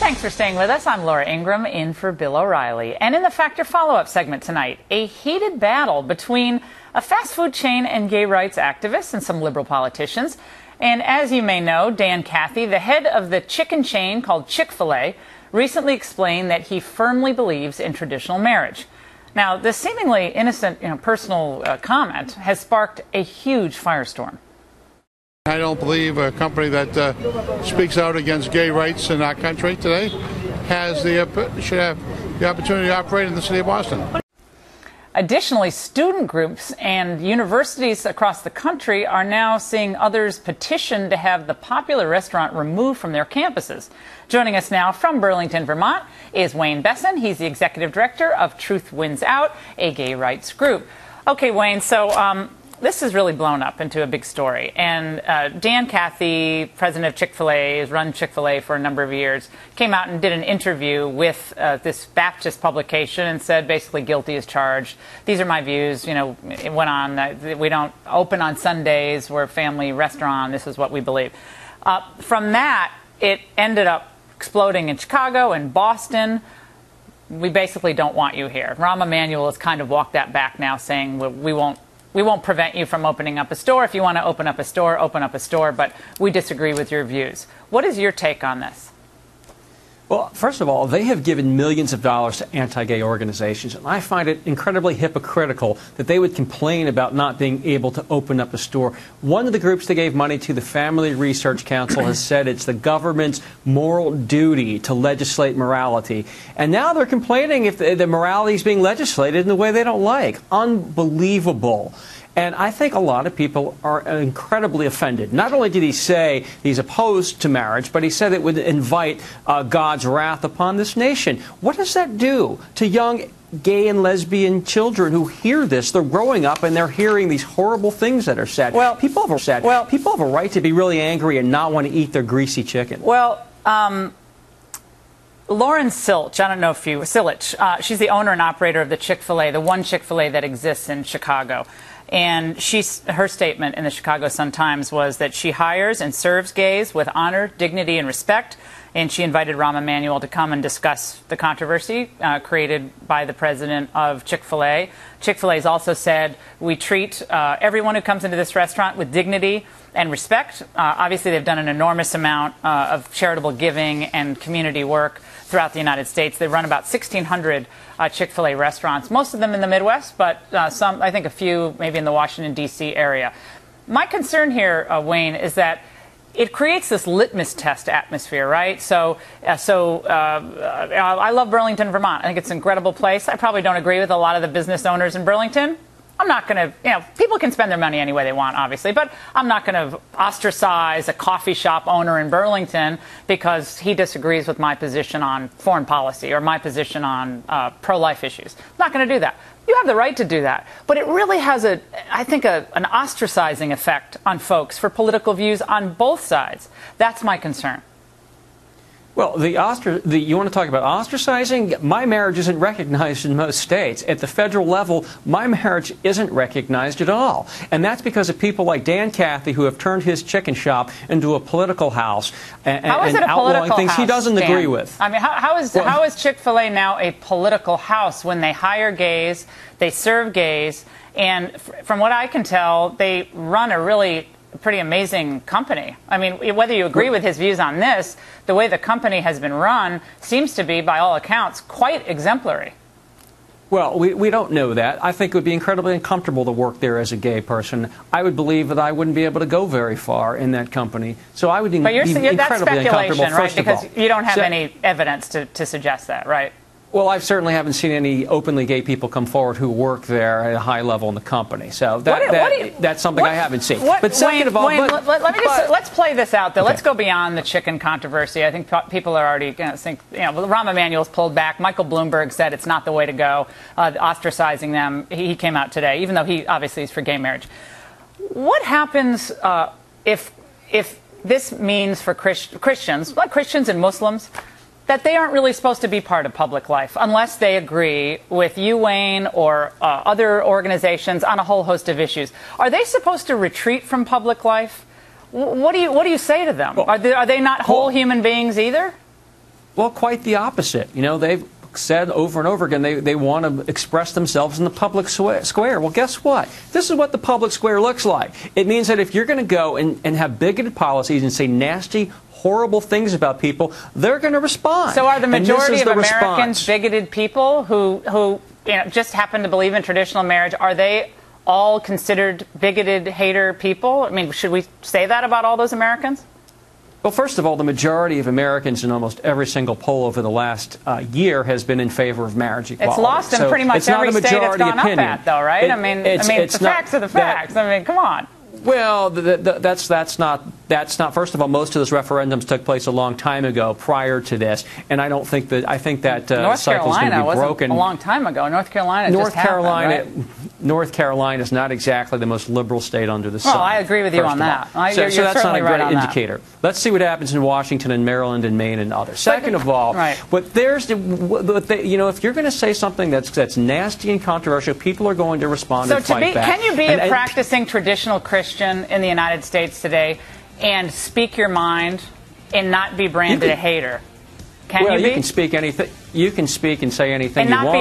Thanks for staying with us. I'm Laura Ingram in for Bill O'Reilly. And in the Factor follow-up segment tonight, a heated battle between a fast food chain and gay rights activists and some liberal politicians. And as you may know, Dan Cathy, the head of the chicken chain called Chick-Fil-A, recently explained that he firmly believes in traditional marriage. Now, this seemingly innocent, personal comment has sparked a huge firestorm. I don't believe a company that speaks out against gay rights in our country today should have the opportunity to operate in the city of Boston. Additionally, student groups and universities across the country are now seeing others petition to have the popular restaurant removed from their campuses. Joining us now from Burlington, Vermont, is Wayne Besson. He's the executive director of Truth Wins Out, a gay rights group. Okay, Wayne, so this has really blown up into a big story. And Dan Cathy, president of Chick-Fil-A, has run Chick-Fil-A for a number of years, came out and did an interview with this Baptist publication and said basically guilty as charged. These are my views. It went on. We don't open on Sundays. We're a family restaurant. This is what we believe. From that, it ended up exploding in Chicago and Boston. We basically don't want you here. Rahm Emanuel has kind of walked that back now, saying we won't prevent you from opening up a store. If you want to open up a store, but we disagree with your views. What is your take on this? Well, first of all, they have given millions of dollars to anti-gay organizations, and I find it incredibly hypocritical that they would complain about not being able to open up a store. One of the groups they gave money to, the Family Research Council, has said it's the government's moral duty to legislate morality. And now they're complaining if the morality is being legislated in the way they don't like. Unbelievable. And I think a lot of people are incredibly offended. Not only did he say he's opposed to marriage, but he said it would invite God's wrath upon this nation. What does that do to young gay and lesbian children who hear this? They're growing up and they're hearing these horrible things that are said. Well, people have a right to be really angry and not want to eat their greasy chicken. Well, Lauren Silch, I don't know if you... she's the owner and operator of the Chick-Fil-A, the one Chick-Fil-A that exists in Chicago. And her statement in the Chicago Sun-Times was that she hires and serves gays with honor, dignity, and respect. And she invited Rahm Emanuel to come and discuss the controversy created by the president of Chick-Fil-A. Chick-Fil-A has also said, we treat everyone who comes into this restaurant with dignity and respect. Obviously, they've done an enormous amount of charitable giving and community work throughout the United States. They run about 1,600 Chick-fil-A restaurants, most of them in the Midwest, but some, I think a few maybe in the Washington, D.C. area. My concern here, Wayne, is that it creates this litmus test atmosphere, right? So I love Burlington, Vermont. I think it's an incredible place. I probably don't agree with a lot of the business owners in Burlington. I'm not going to, people can spend their money any way they want, obviously, but I'm not going to ostracize a coffee shop owner in Burlington because he disagrees with my position on foreign policy or my position on pro-life issues. I'm not going to do that. You have the right to do that. But it really has, I think, an ostracizing effect on folks for political views on both sides. That's my concern. Well, you want to talk about ostracizing? My marriage isn't recognized in most states. At the federal level, my marriage isn't recognized at all. And that's because of people like Dan Cathy who have turned his chicken shop into a political house and outlawing things he doesn't agree with. I mean, how is Chick-fil-A now a political house when they hire gays, they serve gays, and from what I can tell, they run a really pretty amazing company. I mean, whether you agree with his views on this, the way the company has been run seems to be, by all accounts, quite exemplary. Well, we don't know that. I think it would be incredibly uncomfortable to work there as a gay person. I would believe that I wouldn't be able to go very far in that company. So I would be incredibly uncomfortable, right? Because you don't have any evidence to suggest that, right? Well, I certainly haven't seen any openly gay people come forward who work there at a high level in the company. So that's something I haven't seen. But second of all, let's play this out, though. Okay. Let's go beyond the chicken controversy. I think people are already going to think, Rahm Emanuel's pulled back. Michael Bloomberg said it's not the way to go, ostracizing them. He came out today, even though he obviously is for gay marriage. What happens if this means for Christians, like Christians and Muslims, that they aren't really supposed to be part of public life unless they agree with you, Wayne, or other organizations on a whole host of issues? Are they supposed to retreat from public life? What do you say to them? Are they not whole human beings either? Well, quite the opposite. You know, they've said over and over again they want to express themselves in the public square. Well, guess what? This is what the public square looks like. It means that if you're going to go and have bigoted policies and say nasty, horrible things about people, they're going to respond. So are the majority of Americans response. bigoted people who just happen to believe in traditional marriage? Are they all considered bigoted, hater people? I mean, should we say that about all those Americans? Well, first of all, the majority of Americans in almost every single poll over the last year has been in favor of marriage equality. It's lost in pretty much every state it's gone up at, though, right? The facts are the facts. I mean, come on. Well, that's not. First of all, most of those referendums took place a long time ago, prior to this, and I don't think that. I think that cycle's going to be broken. A long time ago. North Carolina just happened, right? North Carolina is not exactly the most liberal state under the sun. Well, I agree with you on that. So that's not a great indicator. Let's see what happens in Washington and Maryland and Maine and others. Second of all, if you're going to say something that's nasty and controversial, people are going to respond and fight back. Can you be a practicing traditional Christian in the United States today and speak your mind and not be branded a hater? You can speak anything. You can speak and say anything you want,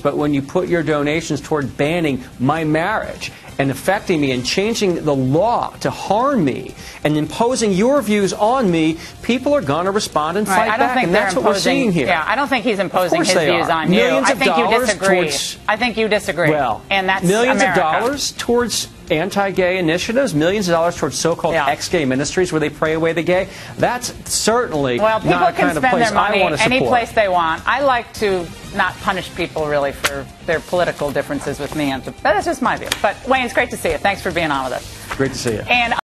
but when you put your donations toward banning my marriage and affecting me and changing the law to harm me and imposing your views on me, people are going to respond and fight back, and that's what we're seeing here. Yeah, I don't think he's imposing his views on you. I think you disagree. I think you disagree. Well, and that's millions America. of dollars towards anti-gay initiatives, millions of dollars towards so-called ex-gay ministries where they pray away the gay. That's certainly not the kind of place I want to support. Any place they want. I like to not punish people really for their political differences with me. That's just my view. But Wayne, it's great to see you. Thanks for being on with us. Great to see you. And